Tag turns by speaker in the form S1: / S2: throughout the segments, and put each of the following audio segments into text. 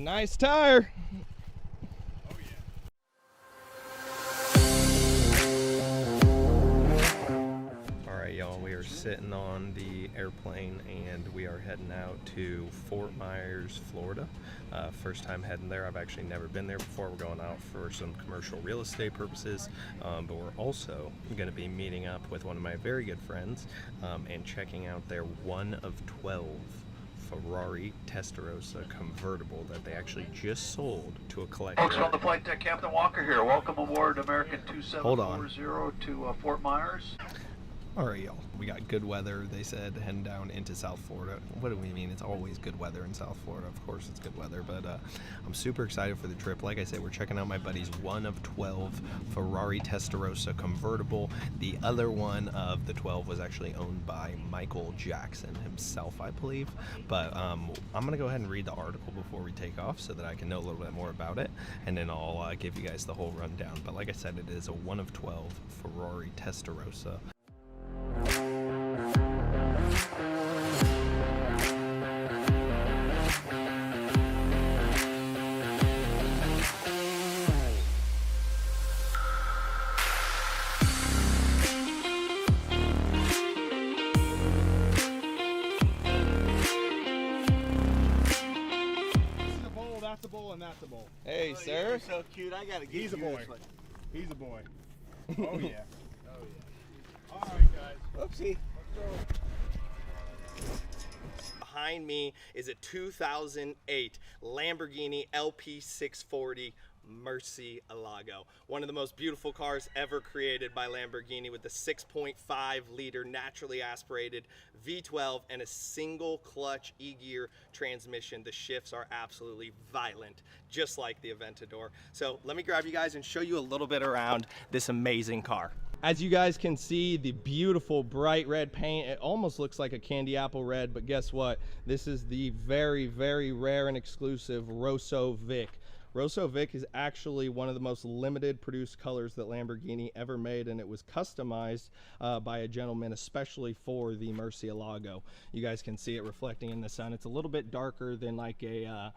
S1: nice tire.
S2: Oh yeah.
S1: All right, y'all, we are sitting on the airplane and we are heading out to Fort Myers, Florida. First time heading there. I've actually never been there before. We're going out for some commercial real estate purposes, but we're also going to be meeting up with one of my very good friends and checking out their one of 12 Ferrari Testarossa convertible that they actually just sold to a collector.
S3: Folks on the flight deck, Captain Walker here. Welcome aboard American
S1: Hold on.
S3: 2740 to Fort Myers.
S1: All right, y'all, we got good weather, they said, heading down into South Florida. What do we mean? It's always good weather in South Florida. Of course it's good weather, but I'm super excited for the trip. Like I said, we're checking out my buddy's one of 12 Ferrari Testarossa convertible. The other one of the 12 was actually owned by Michael Jackson himself, I believe. But I'm gonna go ahead and read the article before we take off so that I can know a little bit more about it, and then I'll give you guys the whole rundown. But like I said, it is a one of 12 Ferrari Testarossa.
S2: That's a bull and that's a bull.
S1: Hey,
S4: Oh,
S1: sir.
S4: you're so cute. I gotta get
S2: He's a
S4: you
S2: boy.
S4: this one.
S2: He's a boy. Oh yeah. Oh yeah. All right, guys.
S4: Oopsie.
S1: Behind me is a 2008 Lamborghini LP640 Murcielago. One of the most beautiful cars ever created by Lamborghini, with the 6.5 liter naturally aspirated V12 and a single clutch E-gear transmission. The shifts are absolutely violent, just like the Aventador. So let me grab you guys and show you a little bit around this amazing car. As you guys can see, the beautiful bright red paint, it almost looks like a candy apple red, but guess what? This is the very, very rare and exclusive ROSSO VICK. ROSSO VICK is actually one of the most limited produced colors that Lamborghini ever made, and it was customized by a gentleman especially for the Murcielago. You guys can see it reflecting in the sun. It's a little bit darker than like a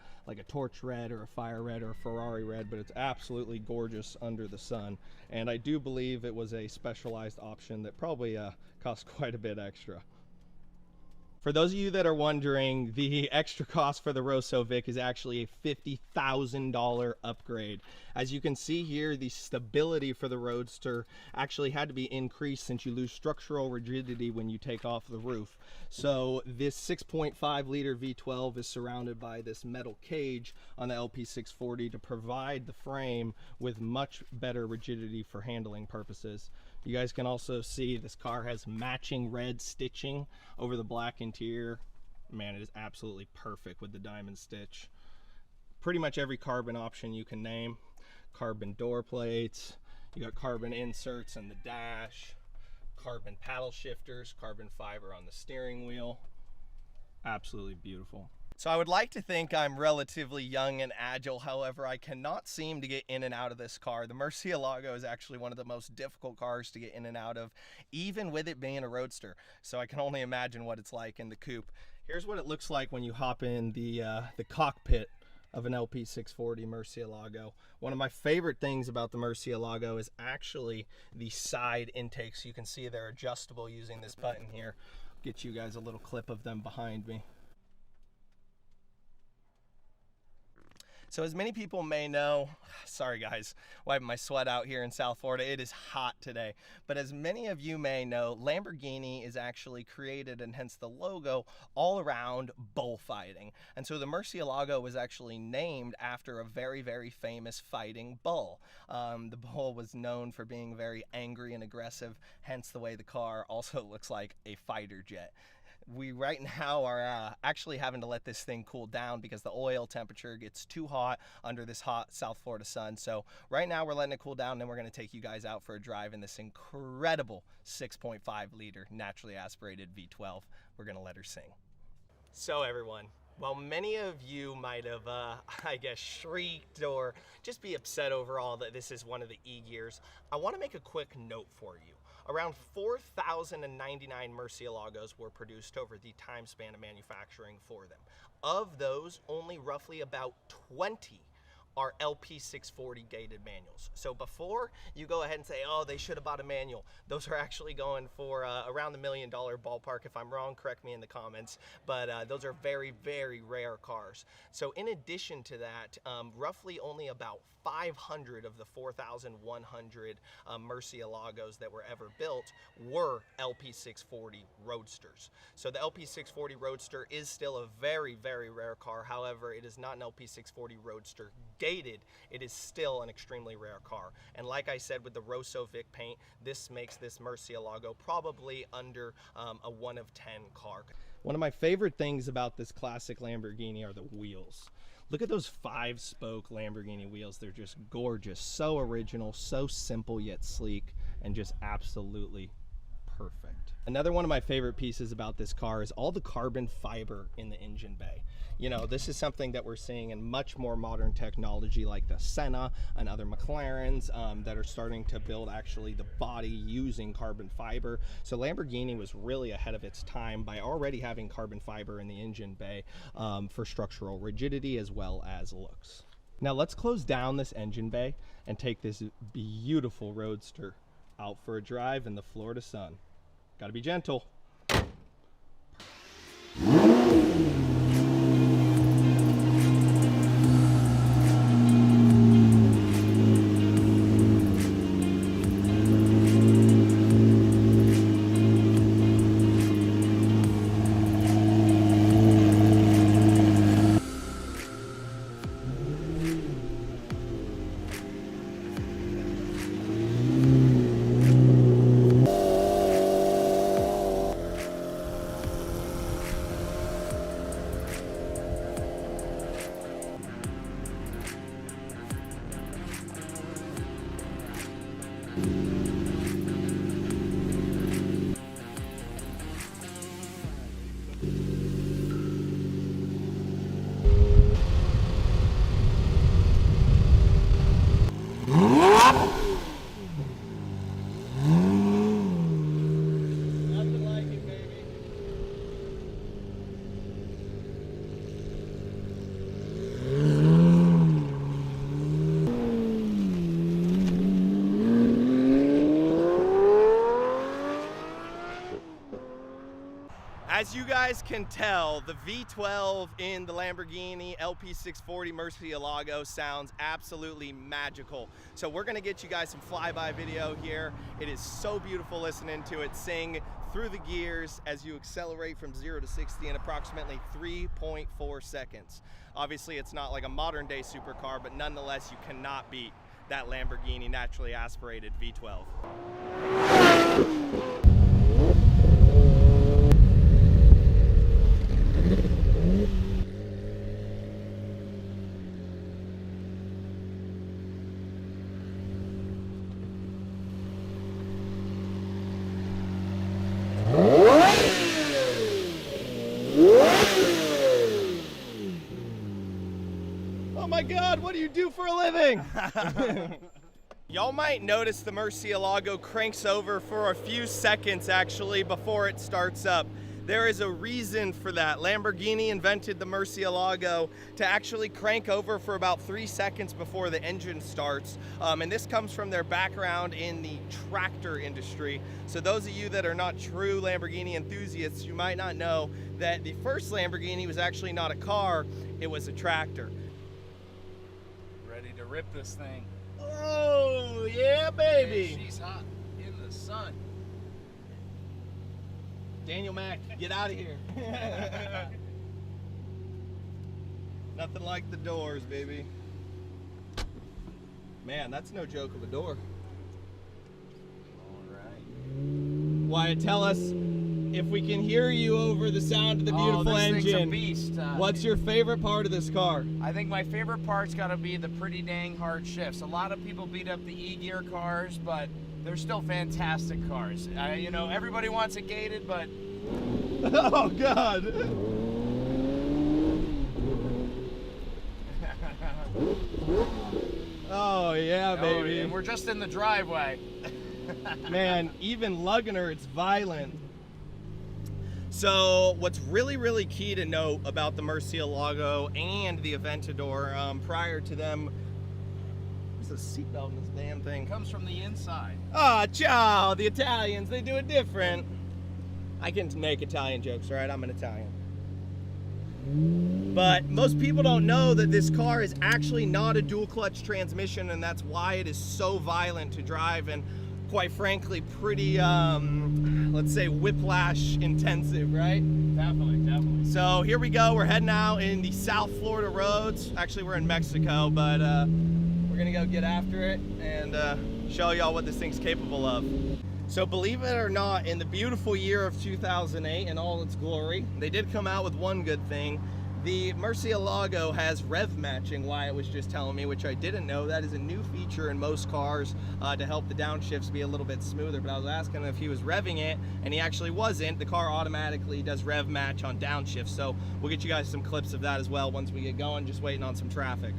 S1: torch red or a fire red or a Ferrari red, but it's absolutely gorgeous under the sun. And I do believe it was a specialized option that probably cost quite a bit extra. For those of you that are wondering, the extra cost for the ROSSO VICK is actually a $50,000 upgrade. As you can see here, the stability for the Roadster actually had to be increased since you lose structural rigidity when you take off the roof. So this 6.5 liter V12 is surrounded by this metal cage on the LP640 to provide the frame with much better rigidity for handling purposes. You guys can also see this car has matching red stitching over the black interior. Man, it is absolutely perfect with the diamond stitch. Pretty much every carbon option you can name. Carbon door plates, you got carbon inserts in the dash, carbon paddle shifters, carbon fiber on the steering wheel. Absolutely beautiful. So I would like to think I'm relatively young and agile, however, I cannot seem to get in and out of this car. The Murcielago is actually one of the most difficult cars to get in and out of, even with it being a roadster. So I can only imagine what it's like in the coupe. Here's what it looks like when you hop in the cockpit of an LP640 Murcielago. One of my favorite things about the Murcielago is actually the side intakes. You can see they're adjustable using this button here. I'll get you guys a little clip of them behind me. So as many people may know, sorry guys, wiping my sweat out here in South Florida, it is hot today. But as many of you may know, Lamborghini is actually created, and hence the logo, all around bullfighting. And so the Murcielago was actually named after a very, very famous fighting bull. The bull was known for being very angry and aggressive, hence the way the car also looks like a fighter jet. We right now are actually having to let this thing cool down because the oil temperature gets too hot under this hot South Florida sun. So right now we're letting it cool down, and then we're going to take you guys out for a drive in this incredible 6.5 liter naturally aspirated V12. We're going to let her sing. So everyone, while many of you might have, I guess, shrieked or just be upset overall that this is one of the E-gears, I want to make a quick note for you. Around 4,099 Murcielagos were produced over the time span of manufacturing for them. Of those, only roughly about 20 are LP640 gated manuals. So before you go ahead and say, oh, they should have bought a manual, those are actually going for around the $1 million ballpark. If I'm wrong, correct me in the comments, but those are very, very rare cars. So in addition to that, roughly only about 500 of the 4,100 Murcielagos that were ever built were LP640 Roadsters. So the LP640 Roadster is still a very, very rare car. However, it is not an LP640 Roadster gated. It is still an extremely rare car. And like I said, with the ROSSO VICK paint, this makes this Murcielago probably under a 1 of 10 car. One of my favorite things about this classic Lamborghini are the wheels. Look at those 5-spoke Lamborghini wheels. They're just gorgeous, so original, so simple yet sleek, and just absolutely perfect. Another one of my favorite pieces about this car is all the carbon fiber in the engine bay. You know, this is something that we're seeing in much more modern technology like the Senna and other McLarens that are starting to build actually the body using carbon fiber. So Lamborghini was really ahead of its time by already having carbon fiber in the engine bay for structural rigidity as well as looks. Now let's close down this engine bay and take this beautiful Roadster out for a drive in the Florida sun. Gotta be gentle. As you guys can tell, the V12 in the Lamborghini LP640 Murcielago sounds absolutely magical. So we're gonna get you guys some flyby video here. It is so beautiful listening to it sing through the gears as you accelerate from 0 to 60 in approximately 3.4 seconds. Obviously, it's not like a modern day supercar, but nonetheless, you cannot beat that Lamborghini naturally aspirated V12. Oh my God, what do you do for a living? Y'all might notice the Murcielago cranks over for a few seconds actually before it starts up. There is a reason for that. Lamborghini invented the Murcielago to actually crank over for about 3 seconds before the engine starts. And this comes from their background in the tractor industry. So those of you that are not true Lamborghini enthusiasts, you might not know that the first Lamborghini was actually not a car, it was a tractor.
S2: Ready to rip this thing.
S1: Oh, yeah, baby.
S2: Man, she's hot in the sun.
S1: Daniel Mack, get out of here. Nothing like the doors, baby. Man, that's no joke of a door.
S2: All right.
S1: Wyatt, tell us if we can hear you over the sound of the beautiful
S2: this
S1: engine.
S2: thing's a beast.
S1: What's your favorite part of this car?
S2: I think my favorite part's got to be the pretty dang hard shifts. A lot of people beat up the E-gear cars, but they're still fantastic cars. You know, everybody wants it gated, but...
S1: Oh, God. Oh, yeah, baby.
S2: And we're just in the driveway.
S1: Man, even lugging her, it's violent. So what's really, really key to note about the Murcielago and the Aventador, prior to them, there's a seatbelt in this damn thing.
S2: It comes from the inside.
S1: Ah, ciao, the Italians, they do it different. I can make Italian jokes, right? I'm an Italian. But most people don't know that this car is actually not a dual clutch transmission, and that's why it is so violent to drive and quite frankly pretty, let's say whiplash intensive, right?
S2: Definitely, definitely.
S1: So here we go, we're heading out in the South Florida roads. Actually, we're in Mexico, but we're gonna go get after it and show y'all what this thing's capable of. So believe it or not, in the beautiful year of 2008 in all its glory, they did come out with one good thing. The Murcielago has rev matching, Wyatt was just telling me, which I didn't know. That is a new feature in most cars to help the downshifts be a little bit smoother. But I was asking him if he was revving it, and he actually wasn't. The car automatically does rev match on downshifts. So we'll get you guys some clips of that as well once we get going, just waiting on some traffic.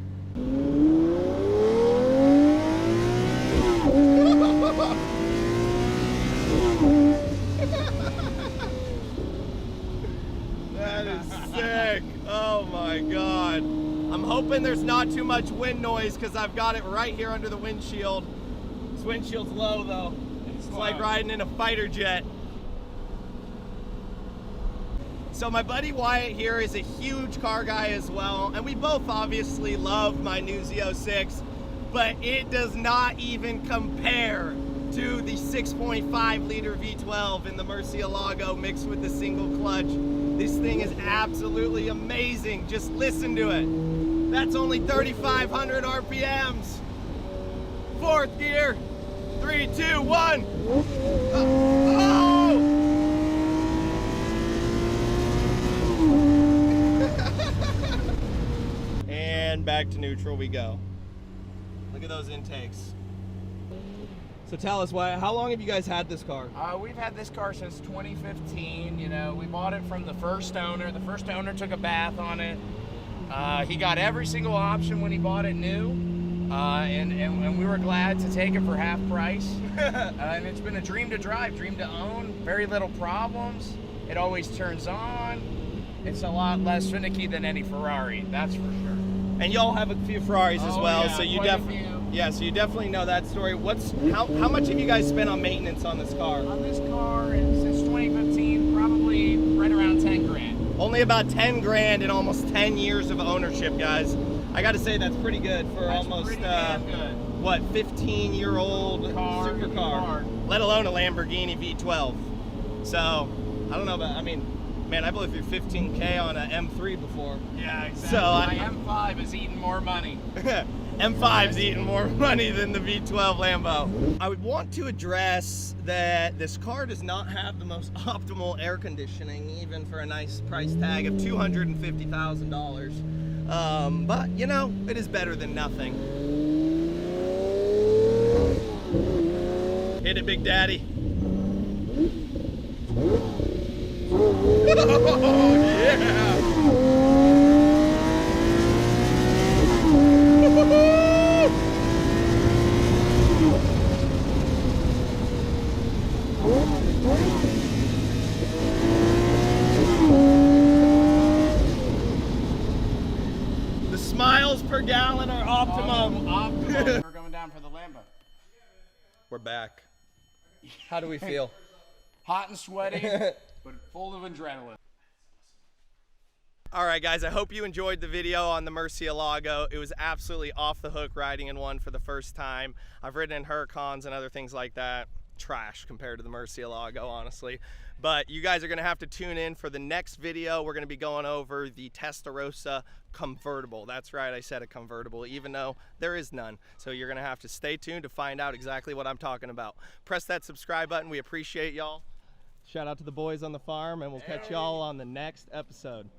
S1: That is sick. Oh my God. I'm hoping there's not too much wind noise because I've got it right here under the windshield. This windshield's low though. It's like riding in a fighter jet. So my buddy Wyatt here is a huge car guy as well, and we both obviously love my new Z06, but it does not even compare to the 6.5 liter V12 in the Murcielago mixed with the single clutch. This thing is absolutely amazing. Just listen to it. That's only 3,500 RPMs. Fourth gear, 3, 2, 1. Oh! And back to neutral we go. Look at those intakes. So tell us, how long have you guys had this car?
S2: We've had this car since 2015. You know, we bought it from the first owner. The first owner took a bath on it. He got every single option when he bought it new, and we were glad to take it for half price. And it's been a dream to drive, dream to own. Very little problems. It always turns on. It's a lot less finicky than any Ferrari, that's for sure.
S1: And y'all have a few Ferraris as well,
S2: yeah,
S1: so you definitely. Yeah, so you definitely know that story. How much have you guys spent on maintenance on this car?
S2: On this car, since 2015, probably right around 10 grand.
S1: Only about 10 grand in almost 10 years of ownership, guys. I gotta say that's pretty good for almost,
S2: good.
S1: what, 15-year-old supercar, let alone a Lamborghini V12. So, I don't know about, I mean, man, I blew through 15K on an M3 before.
S2: Yeah, exactly.
S1: So
S2: my M5 is eating more money.
S1: M5's eating more money than the V12 Lambo. I would want to address that this car does not have the most optimal air conditioning, even for a nice price tag of $250,000. But, you know, it is better than nothing. Hit it, Big Daddy. Oh, yeah! The smiles per gallon are optimum.
S2: Optimum. We're going down for the Lambo.
S1: We're back. How do we feel?
S2: Hot and sweaty, but full of adrenaline.
S1: All right, guys, I hope you enjoyed the video on the Murcielago. It was absolutely off the hook riding in one for the first time. I've ridden in Huracans and other things like that. Trash compared to the Murcielago, honestly. But you guys are gonna have to tune in for the next video. We're gonna be going over the Testarossa convertible. That's right, I said a convertible, even though there is none. So you're gonna have to stay tuned to find out exactly what I'm talking about. Press that subscribe button. We appreciate y'all. Shout out to the boys on the farm, and we'll catch y'all on the next episode.